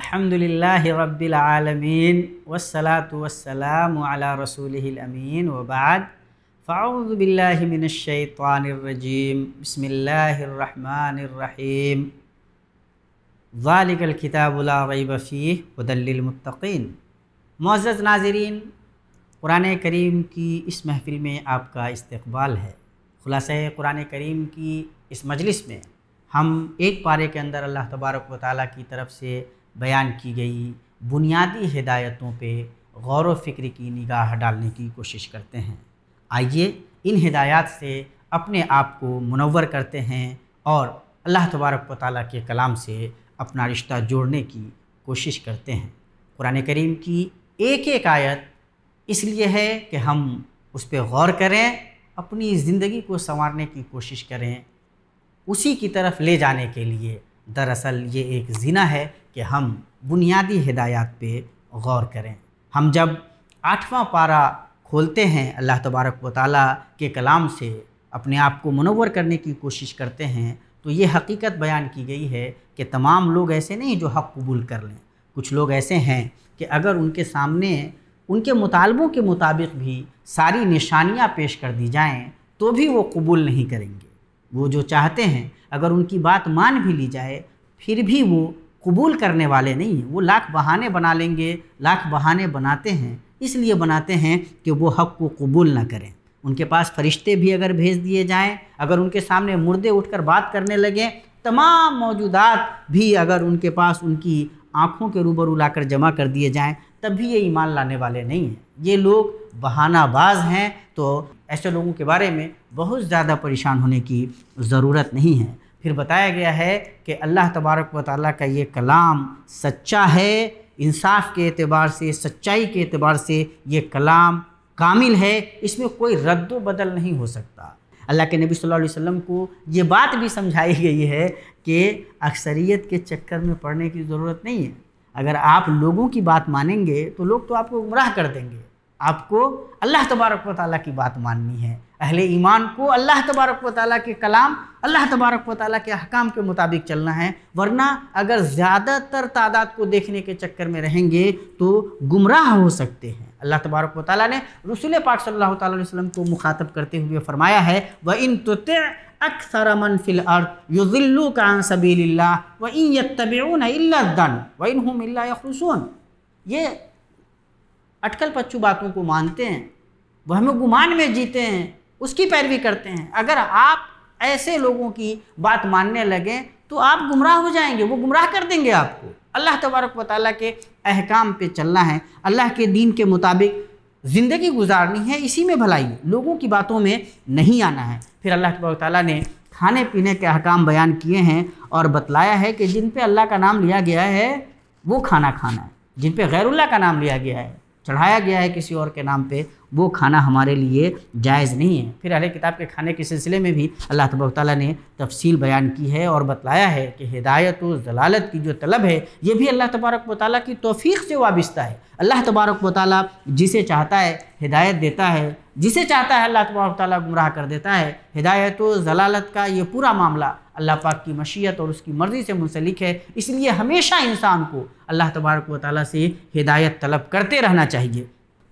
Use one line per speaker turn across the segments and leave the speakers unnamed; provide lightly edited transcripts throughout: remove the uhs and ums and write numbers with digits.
الحمدللہ رب العالمین والصلاة والسلام علی رسولہ الامین وبعد فاعوذ باللہ من الشیطان الرجیم بسم اللہ الرحمن الرحیم ذالک الکتاب لا ریب فیہ ھدی للمتقین۔ معزز ناظرین، قرآن کریم کی اس محفل میں آپ کا استقبال ہے۔ خلاصہ قرآن کریم کی اس مجلس میں ہم ایک پارے کے اندر اللہ تبارک و تعالیٰ کی طرف سے بیان کی گئی بنیادی ہدایتوں پہ غور و فکر کی نگاہ ڈالنے کی کوشش کرتے ہیں۔ آئیے ان ہدایات سے اپنے آپ کو منور کرتے ہیں اور اللہ تبارک و تعالیٰ کے کلام سے اپنا رشتہ جوڑنے کی کوشش کرتے ہیں۔ قرآن کریم کی ایک ایک آیت اس لیے ہے کہ ہم اس پہ غور کریں، اپنی زندگی کو سنوارنے کی کوشش کریں، اسی کی طرف لے جانے کے لیے دراصل یہ ایک ذریعہ ہے کہ ہم بنیادی ہدایات پہ غور کریں۔ ہم جب 8واں پارہ کھولتے ہیں، اللہ تبارک و تعالیٰ کے کلام سے اپنے آپ کو منور کرنے کی کوشش کرتے ہیں، تو یہ حقیقت بیان کی گئی ہے کہ تمام لوگ ایسے نہیں جو حق قبول کر لیں۔ کچھ لوگ ایسے ہیں کہ اگر ان کے سامنے ان کے مطالبوں کے مطابق بھی ساری نشانیاں پیش کر دی جائیں تو بھی وہ قبول نہیں کریں گے۔ وہ جو چاہتے ہیں اگر ان کی بات مان بھی لی جائے پھر بھی وہ قبول کرنے والے نہیں ہیں۔ وہ لاکھ بہانے بنا لیں گے، لاکھ بہانے بناتے ہیں، اس لیے بناتے ہیں کہ وہ حق کو قبول نہ کریں۔ ان کے پاس فرشتے بھی اگر بھیج دیے جائیں، اگر ان کے سامنے مردے اٹھ کر بات کرنے لگیں، تمام موجودات بھی اگر ان کے پاس ان کی آنکھوں کے روبرو لا کر جمع کر دیے جائیں تب بھی یہ ایمان لانے والے نہیں ہیں۔ یہ لوگ بہانہ باز ہیں، تو ایسے لوگوں کے بارے میں بہت زیادہ پریشان ہونے کی ضرورت نہیں ہے۔ پھر بتایا گیا ہے کہ اللہ تبارک و تعالیٰ کا یہ کلام سچا ہے، انصاف کے اعتبار سے، سچائی کے اعتبار سے یہ کلام کامل ہے، اس میں کوئی رد و بدل نہیں ہو سکتا۔ اللہ کے نبی صلی اللہ علیہ وسلم کو یہ بات بھی سمجھائی گئی ہے کہ اکثریت کے چکر میں پڑنے کی ضرورت نہیں ہے۔ اگر آپ لوگوں کی بات مانیں گے تو لوگ تو آپ کو گمراہ کر دیں گے۔ آپ کو اللہ تبارک و تعالیٰ کی بات ماننی ہے۔ اہل ایمان کو اللہ تبارک و تعالیٰ کے کلام، اللہ تبارک و تعالیٰ کے احکام کے مطابق چلنا ہے، ورنہ اگر زیادہ تر تعداد کو دیکھنے کے چکر میں رہیں گے تو گمراہ ہو سکتے ہیں۔ اللہ تبارک و تعالیٰ نے رسول پاک صلی اللہ تعالیٰ علیہ وسلم کو مخاطب کرتے ہوئے فرمایا ہے وَإِن تُطِعْ أَكْثَرَ مَنْ فِي الْأَرْضِ يُضِلُّوكَ عَنْ سَبِيلِ اللَّهِ وَإِن يَتَّبِعُونَ إِلَّا الظَّنَّ وَإِنْ هُمْ إِلَّا يَخْرُصُونَ۔ یہ اٹکل پچو باتوں کو مانتے ہیں، وہم و گمان میں جیتے ہیں، اس کی پیروی کرتے ہیں۔ اگر آپ ایسے لوگوں کی بات ماننے لگیں تو آپ گمراہ ہو جائیں گے، وہ گمراہ کر دیں گے آپ کو۔ اللہ تبارک و تعالیٰ کے احکام پہ چلنا ہے، اللہ کے دین کے مطابق زندگی گزارنی ہے، اسی میں بھلائی ہے، لوگوں کی باتوں میں نہیں آنا ہے۔ پھر اللہ تبارک و تعالیٰ نے کھانے پینے کے احکام بیان کیے ہیں اور بتلایا ہے کہ جن پہ اللہ کا نام لیا گیا ہے وہ کھانا کھانا ہے، جن پہ غیر اللہ کا نام لیا گیا ہے، چڑھایا گیا ہے کسی اور کے نام پہ، وہ کھانا ہمارے لیے جائز نہیں ہے۔ پھر اہل کتاب کے کھانے کے سلسلے میں بھی اللہ تبارک و تعالیٰ نے تفصیل بیان کی ہے اور بتلایا ہے کہ ہدایت و ضلالت کی جو طلب ہے یہ بھی اللہ تبارک و تعالیٰ کی توفیق سے وابستہ ہے۔ اللہ تبارک و تعالیٰ جسے چاہتا ہے ہدایت دیتا ہے، جسے چاہتا ہے اللہ تبارک و تعالیٰ گمراہ کر دیتا ہے۔ ہدایت و ضلالت کا یہ پورا معاملہ اللہ پاک کی مشیت اور اس کی مرضی سے منسلک ہے، اس لیے ہمیشہ انسان کو اللہ تبارک و تعالیٰ سے ہدایت طلب کرتے رہنا چاہیے۔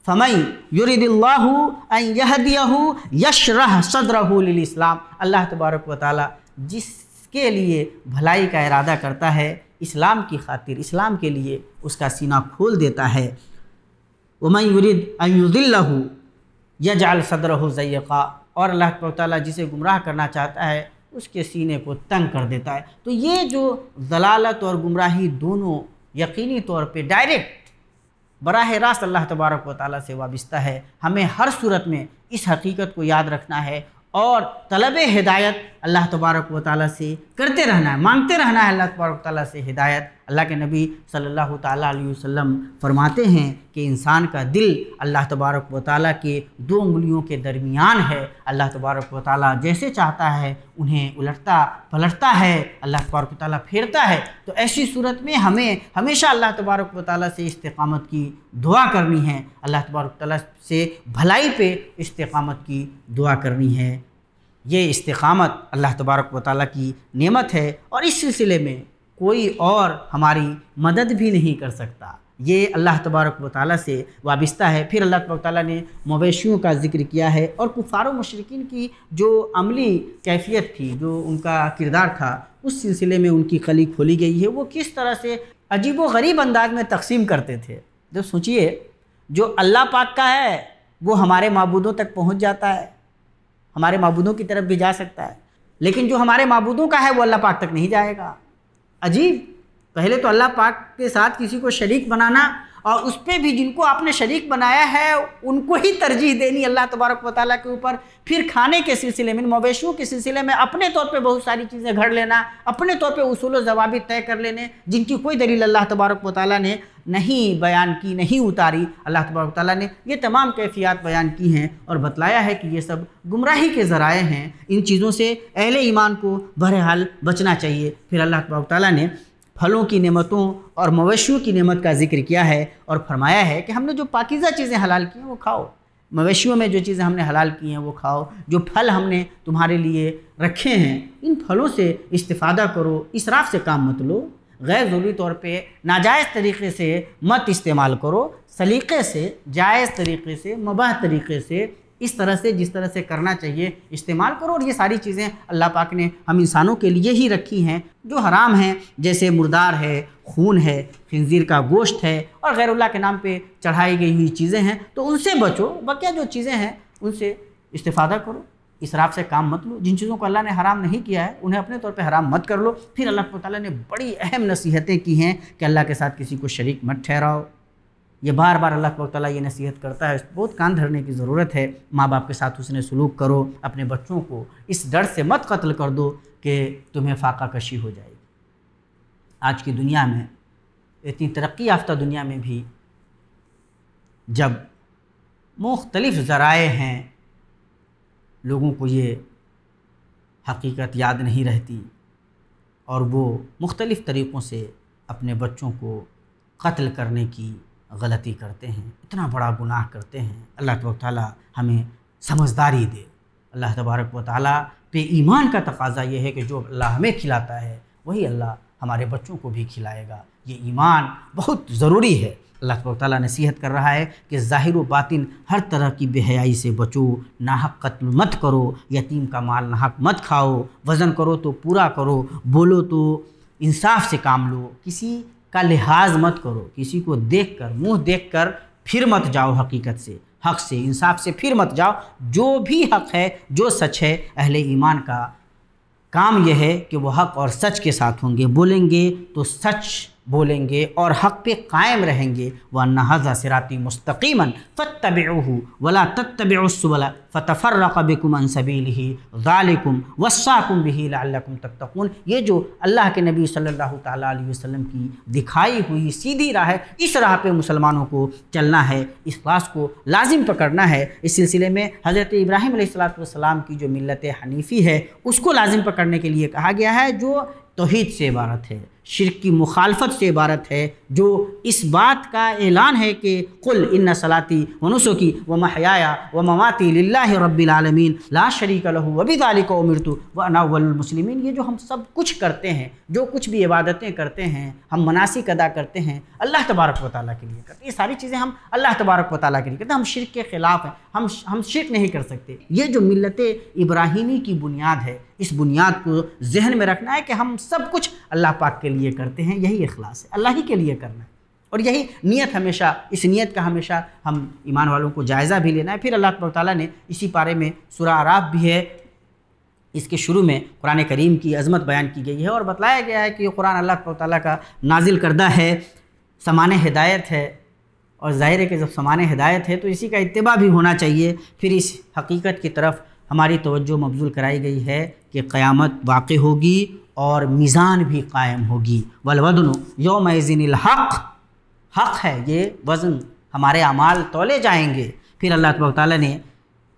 فَمَن يُرِدِ اللَّهُ أَن يَهْدِيَهُ يَشْرَحْ صَدْرَهُ لِلْإِسْلَامِ۔ اللہ تبارک و تعالیٰ جس کے لیے بھلائی کا ارادہ کرتا ہے، اسلام کی خاطر، اسلام کے لیے اس کا سینہ کھول دیتا ہے۔ وَمَن يُرِدْ أَن يُضِلَّهُ يَجْعَلْ صَدْرَهُ ضَيِّقًا۔ اور اللہ تبارک و تعالیٰ جسے گمراہ کرنا چاہتا ہے اس کے سینے کو تنگ کر دیتا ہے۔ تو یہ جو ضلالت اور گمراہی دونوں یقینی طور پہ ڈائریکٹ براہ راست اللہ تبارک و تعالیٰ سے وابستہ ہے۔ ہمیں ہر صورت میں اس حقیقت کو یاد رکھنا ہے اور طلب ہدایت اللہ تبارک و تعالیٰ سے کرتے رہنا ہے، مانگتے رہنا ہے اللہ تبارک و تعالیٰ سے ہدایت۔ اللہ کے نبی صلی اللہ تعالیٰ علیہ وسلم فرماتے ہیں کہ انسان کا دل اللہ تبارک و تعالیٰ کے 2 انگلیوں کے درمیان ہے۔ اللہ تبارک و تعالیٰ جیسے چاہتا ہے انہیں الٹتا پلٹتا ہے، اللہ تبارک و تعالیٰ پھیرتا ہے۔ تو ایسی صورت میں ہمیں ہمیشہ اللہ تبارک و تعالیٰ سے استقامت کی دعا کرنی ہے، اللہ تبارک و تعالیٰ سے بھلائی پہ استقامت کی دعا کرنی ہے۔ یہ استقامت اللہ تبارک و تعالیٰ کی نعمت ہے، اور اس سلسلے میں کوئی اور ہماری مدد بھی نہیں کر سکتا۔ یہ اللہ تبارک و تعالیٰ سے وابستہ ہے۔ پھر اللہ تبارک و تعالیٰ نے مویشیوں کا ذکر کیا ہے، اور کفار و مشرکین کی جو عملی کیفیت تھی، جو ان کا کردار تھا، اس سلسلے میں ان کی کھلی کھولی گئی ہے۔ وہ کس طرح سے عجیب و غریب انداز میں تقسیم کرتے تھے۔ جب سوچئے جو اللہ پاک کا ہے وہ ہمارے معبودوں تک پہنچ جاتا ہے، ہمارے معبودوں کی طرف بھی جا سکتا ہے، لیکن جو ہمارے معبودوں کا ہے وہ اللہ پاک تک نہیں جائے گا۔ عجیب، پہلے تو اللہ پاک کے ساتھ کسی کو شریک بنانا، اور اس پہ بھی جن کو آپ نے شریک بنایا ہے ان کو ہی ترجیح دینی اللہ تبارک و تعالیٰ کے اوپر۔ پھر کھانے کے سلسلے میں، مویشیوں کے سلسلے میں اپنے طور پہ بہت ساری چیزیں گھڑ لینا، اپنے طور پہ اصول و ضوابط طے کر لینے، جن کی کوئی دلیل اللہ تبارک و تعالیٰ نے نہیں بیان کی، نہیں اتاری۔ اللہ تبارک و تعالیٰ نے یہ تمام کیفیات بیان کی ہیں اور بتلایا ہے کہ یہ سب گمراہی کے ذرائع ہیں۔ ان چیزوں سے اہل ایمان کو بہرحال بچنا چاہیے۔ پھر اللہ تبارک و تعالیٰ نے پھلوں کی نعمتوں اور مویشیوں کی نعمت کا ذکر کیا ہے، اور فرمایا ہے کہ ہم نے جو پاکیزہ چیزیں حلال کی ہیں وہ کھاؤ، مویشیوں میں جو چیزیں ہم نے حلال کی ہیں وہ کھاؤ، جو پھل ہم نے تمہارے لیے رکھے ہیں ان پھلوں سے استفادہ کرو، اسراف سے کام مت لو، غیر ضروری طور پہ ناجائز طریقے سے مت استعمال کرو، سلیقے سے، جائز طریقے سے، مباح طریقے سے، اس طرح سے جس طرح سے کرنا چاہیے استعمال کرو۔ اور یہ ساری چیزیں اللہ پاک نے ہم انسانوں کے لیے ہی رکھی ہیں۔ جو حرام ہیں جیسے مردار ہے، خون ہے، خنزیر کا گوشت ہے، اور غیر اللہ کے نام پہ چڑھائی گئی ہوئی چیزیں ہیں، تو ان سے بچو۔ بقیہ جو چیزیں ہیں ان سے استفادہ کرو، اسراف سے کام مت لو۔ جن چیزوں کو اللہ نے حرام نہیں کیا ہے انہیں اپنے طور پہ حرام مت کر لو۔ پھر اللہ تعالیٰ نے بڑی اہم نصیحتیں کی ہیں کہ اللہ کے ساتھ کسی کو شریک مت ٹھہراؤ۔ یہ بار بار اللہ تعالیٰ یہ نصیحت کرتا ہے، بہت کان دھرنے کی ضرورت ہے۔ ماں باپ کے ساتھ حسن سلوک کرو، اپنے بچوں کو اس ڈر سے مت قتل کر دو کہ تمہیں فاقہ کشی ہو جائے گی۔ آج کی دنیا میں، اتنی ترقی یافتہ دنیا میں بھی، جب مختلف ذرائع ہیں، لوگوں کو یہ حقیقت یاد نہیں رہتی اور وہ مختلف طریقوں سے اپنے بچوں کو قتل کرنے کی غلطی کرتے ہیں، اتنا بڑا گناہ کرتے ہیں۔ اللہ تبارک و تعالیٰ ہمیں سمجھداری دے۔ اللہ تبارک و تعالیٰ پہ ایمان کا تقاضا یہ ہے کہ جو اللہ ہمیں کھلاتا ہے وہی اللہ ہمارے بچوں کو بھی کھلائے گا۔ یہ ایمان بہت ضروری ہے۔ اللہ تبارک و تعالیٰ نصیحت کر رہا ہے کہ ظاہر و باطن ہر طرح کی بے حیائی سے بچو، ناحق قتل مت کرو، یتیم کا مال ناحق مت کھاؤ، وزن کرو تو پورا کرو، بولو تو انصاف سے کام لو، کسی کا لحاظ مت کرو، کسی کو دیکھ کر، منہ دیکھ کر پھر مت جاؤ، حقیقت سے، حق سے، انصاف سے پھر مت جاؤ۔ جو بھی حق ہے، جو سچ ہے، اہل ایمان کا کام یہ ہے کہ وہ حق اور سچ کے ساتھ ہوں گے، بولیں گے تو سچ بولیں گے اور حق پہ قائم رہیں گے۔ وَأَنَّ هَذَا صِرَاطِي مُسْتَقِيمًا فَاتَّبِعُوهُ وَلَا تَتَّبِعُوا السُّبُلَ فَتَفَرَّقَ بِكُمْ عَنْ سَبِيلِهِ ذَلِكُمْ وَصَّاكُمْ بِهِ لَعَلَّكُمْ تَتَّقُونَ۔ یہ جو اللہ کے نبی صلی اللہ تعالیٰ علیہ وسلم کی دکھائی ہوئی سیدھی راہ ہے، اس راہ پہ مسلمانوں کو چلنا ہے، اس راز کو لازم پکڑنا ہے۔ اس سلسلے میں حضرت ابراہیم علیہ السلام کی جو ملت حنیفی ہے اس کو لازم پکڑنے کے لیے کہا گیا ہے، جو توحید سے عبارت ہے، شرک کی مخالفت سے عبارت ہے، جو اس بات کا اعلان ہے کہ قل ان صلاتی و نسکی و محیایا و مماتی للہ رب العالمین لا شریک لہ وبذالک امرت وانا اول المسلمین۔ یہ جو ہم سب کچھ کرتے ہیں، جو کچھ بھی عبادتیں کرتے ہیں، ہم مناسک ادا کرتے ہیں، اللہ تبارک و تعالیٰ کے لیے کرتے ہیں۔ یہ ساری چیزیں ہم اللہ تبارک و تعالیٰ کے لیے کرتے ہیں۔ ہم شرک کے خلاف ہیں، ہم شرک نہیں کر سکتے۔ یہ جو ملت ابراہیمی کی بنیاد ہے، اس بنیاد کو ذہن میں رکھنا ہے کہ ہم سب کچھ اللہ پاک کے لیے کرتے ہیں، یہی اخلاص ہے، اللہ ہی کے لیے کرنا ہے، اور یہی نیت ہمیشہ، اس نیت کا ہمیشہ ہم ایمان والوں کو جائزہ بھی لینا ہے۔ پھر اللہ تبارک و تعالیٰ نے اسی پارے میں سورہ اعراف بھی ہے، اس کے شروع میں قرآن کریم کی عظمت بیان کی گئی ہے اور بتلایا گیا ہے کہ یہ قرآن اللہ تبارک و تعالیٰ کا نازل کردہ ہے، سامان ہدایت ہے، اور ظاہر ہے کہ جب سامان ہدایت ہے تو اسی کا اتباع بھی ہونا چاہیے۔ پھر اس حقیقت کی طرف ہماری توجہ مبذول کرائی گئی ہے کہ قیامت واقع ہوگی اور میزان بھی قائم ہوگی۔ والوزن یومئذ الحق، حق ہے یہ وزن، ہمارے اعمال تولے جائیں گے۔ پھر اللہ تبارک و تعالیٰ نے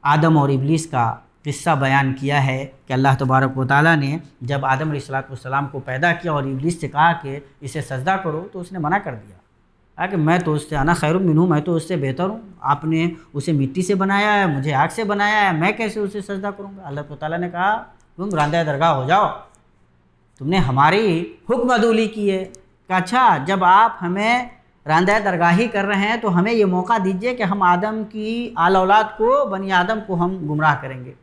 آدم اور ابلیس کا قصہ بیان کیا ہے کہ اللہ تبارک و تعالیٰ نے جب آدم علیہ السلام کو پیدا کیا اور ابلیس سے کہا کہ اسے سجدہ کرو تو اس نے منع کر دیا، کہا کہ میں تو اس سے انا خیر منہ، میں تو اس سے بہتر ہوں، آپ نے اسے مٹی سے بنایا ہے، مجھے آگ سے بنایا ہے، میں کیسے اسے سجدہ کروں گا؟ اللہ تعالیٰ نے کہا تم راندہ درگاہ ہو جاؤ، تم نے ہماری حکم عدولی کی ہے کہ اچھا جب آپ ہمیں راندہ درگاہی کر رہے ہیں تو ہمیں یہ موقع دیجئے کہ ہم آدم کی آل اولاد کو، بنی آدم کو ہم گمراہ کریں گے۔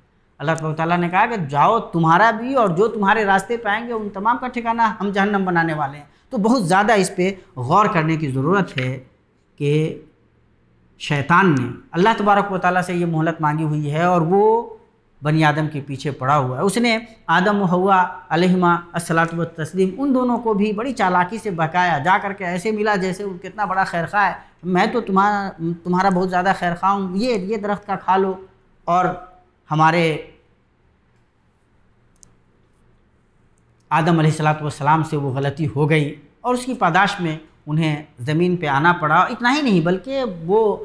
اللہ تبارک تعالیٰ نے کہا کہ جاؤ، تمہارا بھی اور جو تمہارے راستے پہ آئیں گے ان تمام کا ٹھکانہ ہم جہنم بنانے والے ہیں۔ تو بہت زیادہ اس پہ غور کرنے کی ضرورت ہے کہ شیطان نے اللہ تبارک و تعالیٰ سے یہ مہلت مانگی ہوئی ہے اور وہ بنی آدم کے پیچھے پڑا ہوا ہے۔ اس نے آدم و حوا علیہما الصلاۃ والتسلیم ان دونوں کو بھی بڑی چالاکی سے بہکایا، جا کر کے ایسے ملا جیسے وہ کتنا بڑا خیر خواہ ہے، میں تو تمہارا بہت زیادہ خیر خواہ ہوں، یہ درخت کا کھا لو۔ اور ہمارے آدم علیہ السلام سے وہ غلطی ہو گئی اور اس کی پاداش میں انہیں زمین پہ آنا پڑا۔ اتنا ہی نہیں بلکہ وہ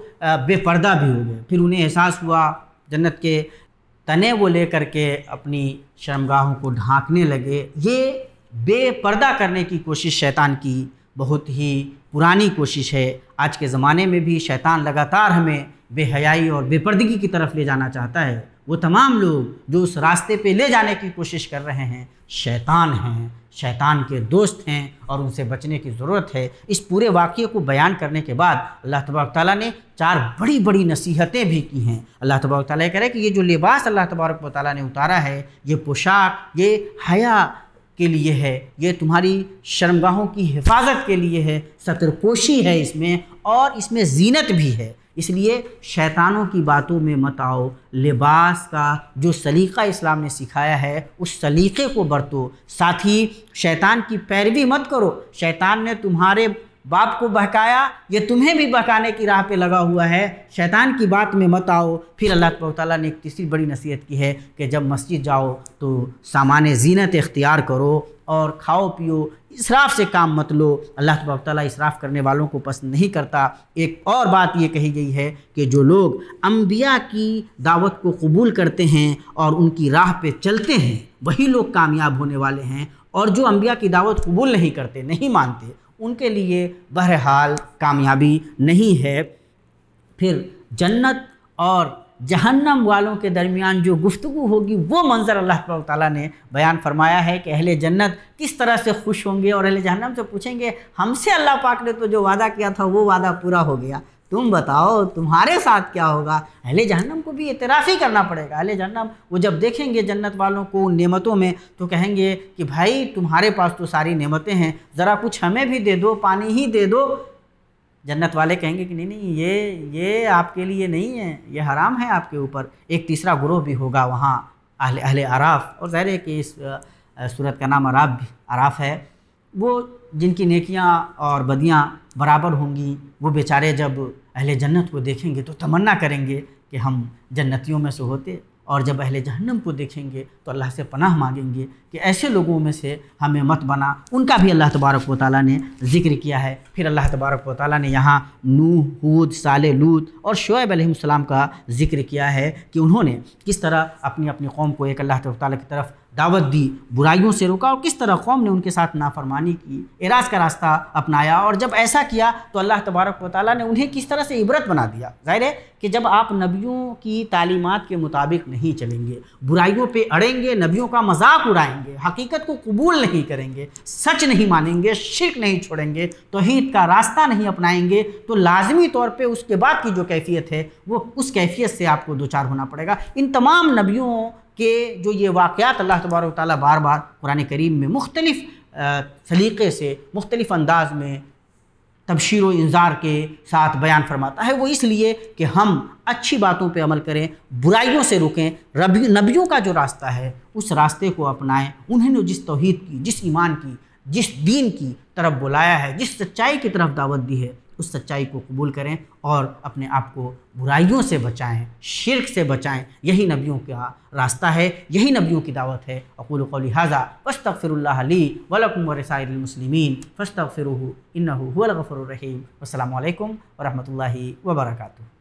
بے پردہ بھی ہو گئے۔ پھر انہیں احساس ہوا، جنت کے تنے وہ لے کر کے اپنی شرمگاہوں کو ڈھانکنے لگے۔ یہ بے پردہ کرنے کی کوشش شیطان کی بہت ہی پرانی کوشش ہے۔ آج کے زمانے میں بھی شیطان لگاتار ہمیں بے حیائی اور بے پردگی کی طرف لے جانا چاہتا ہے۔ وہ تمام لوگ جو اس راستے پہ لے جانے کی کوشش کر رہے ہیں شیطان ہیں، شیطان کے دوست ہیں اور ان سے بچنے کی ضرورت ہے۔ اس پورے واقعے کو بیان کرنے کے بعد اللہ تبارک تعالیٰ نے 4 بڑی بڑی نصیحتیں بھی کی ہیں۔ اللہ تبارک تعالیٰ کہہ رہے ہیں کہ یہ جو لباس اللہ تبارک و تعالیٰ نے اتارا ہے، یہ پوشاک، یہ حیا کے لیے ہے، یہ تمہاری شرمگاہوں کی حفاظت کے لیے ہے، ستر پوشی ہے اس میں، اور اس میں زینت بھی ہے۔ اس لیے شیطانوں کی باتوں میں مت آؤ، لباس کا جو سلیقہ اسلام نے سکھایا ہے اس سلیقے کو برتو، ساتھ ہی شیطان کی پیروی مت کرو۔ شیطان نے تمہارے باپ کو بہکایا، یہ تمہیں بھی بہکانے کی راہ پہ لگا ہوا ہے، شیطان کی بات میں مت آؤ۔ پھر اللہ تبارک تعالیٰ نے ایک تیسری بڑی نصیحت کی ہے کہ جب مسجد جاؤ تو سامان زینت اختیار کرو اور کھاؤ پیو، اسراف سے کام مت لو۔ اللہ تبارک تعالیٰ اسراف کرنے والوں کو پسند نہیں کرتا۔ ایک اور بات یہ کہی گئی ہے کہ جو لوگ انبیاء کی دعوت کو قبول کرتے ہیں اور ان کی راہ پہ چلتے ہیں وہی لوگ کامیاب ہونے والے ہیں، اور جو انبیاء کی دعوت قبول نہیں کرتے، نہیں مانتے، ان کے لیے بہرحال کامیابی نہیں ہے۔ پھر جنت اور جہنم والوں کے درمیان جو گفتگو ہوگی وہ منظر اللہ تبارک تعالیٰ نے بیان فرمایا ہے کہ اہل جنت کس طرح سے خوش ہوں گے اور اہل جہنم سے پوچھیں گے ہم سے اللہ پاک نے تو جو وعدہ کیا تھا وہ وعدہ پورا ہو گیا، تم بتاؤ تمہارے ساتھ کیا ہوگا۔ اہل جہنم کو بھی اعتراف ہی کرنا پڑے گا۔ اہل جہنم وہ جب دیکھیں گے جنت والوں کو ان نعمتوں میں تو کہیں گے کہ بھائی تمہارے پاس تو ساری نعمتیں ہیں، ذرا کچھ ہمیں بھی دے دو، پانی ہی دے دو۔ جنت والے کہیں گے کہ نہیں یہ آپ کے لیے نہیں ہے، یہ حرام ہے آپ کے اوپر۔ ایک تیسرا گروہ بھی ہوگا وہاں اہل اعراف، اور ظاہر ہے کہ اس صورت کا نام اعراف ہے، وہ جن کی نیکیاں اور بدیاں برابر ہوں گی، وہ بیچارے جب اہل جنت کو دیکھیں گے تو تمنا کریں گے کہ ہم جنتیوں میں سے ہوتے، اور جب اہل جہنم کو دیکھیں گے تو اللہ سے پناہ مانگیں گے کہ ایسے لوگوں میں سے ہمیں مت بنا۔ ان کا بھی اللہ تبارک و تعالیٰ نے ذکر کیا ہے۔ پھر اللہ تبارک و تعالیٰ نے یہاں نوح، ہود، صالح، لوط اور شعیب علیہ السلام کا ذکر کیا ہے کہ انہوں نے کس طرح اپنی قوم کو ایک اللہ تبارک تعالیٰ کی طرف دعوت دی، برائیوں سے روکا، اور کس طرح قوم نے ان کے ساتھ نافرمانی کی، اعراض کا راستہ اپنایا، اور جب ایسا کیا تو اللہ تبارک و تعالیٰ نے انہیں کس طرح سے عبرت بنا دیا۔ ظاہر ہے کہ جب آپ نبیوں کی تعلیمات کے مطابق نہیں چلیں گے، برائیوں پہ اڑیں گے، نبیوں کا مذاق اڑائیں گے، حقیقت کو قبول نہیں کریں گے، سچ نہیں مانیں گے، شرک نہیں چھوڑیں گے، توحید کا راستہ نہیں اپنائیں گے، تو لازمی طور پہ اس کے بعد کی جو کیفیت ہے وہ اس کیفیت سے آپ کو دوچار ہونا پڑے گا۔ ان تمام نبیوں کہ جو یہ واقعات اللہ تبارک و تعالیٰ بار بار قرآن کریم میں مختلف سلیقے سے، مختلف انداز میں تبشیر و انذار کے ساتھ بیان فرماتا ہے، وہ اس لیے کہ ہم اچھی باتوں پہ عمل کریں، برائیوں سے رکیں، نبیوں کا جو راستہ ہے اس راستے کو اپنائیں۔ انہوں نے جس توحید کی، جس ایمان کی، جس دین کی طرف بلایا ہے، جس سچائی کی طرف دعوت دی ہے، اس سچائی کو قبول کریں اور اپنے آپ کو برائیوں سے بچائیں، شرک سے بچائیں۔ یہی نبیوں کا راستہ ہے، یہی نبیوں کی دعوت ہے۔ اقول قولی ھذا واستغفر اللہ لی ولکم ولسائر المسلمین فاستغفروہ انہ ھو الغفور الرحیم۔ والسلام علیکم ورحمۃ اللہ وبرکاتہ۔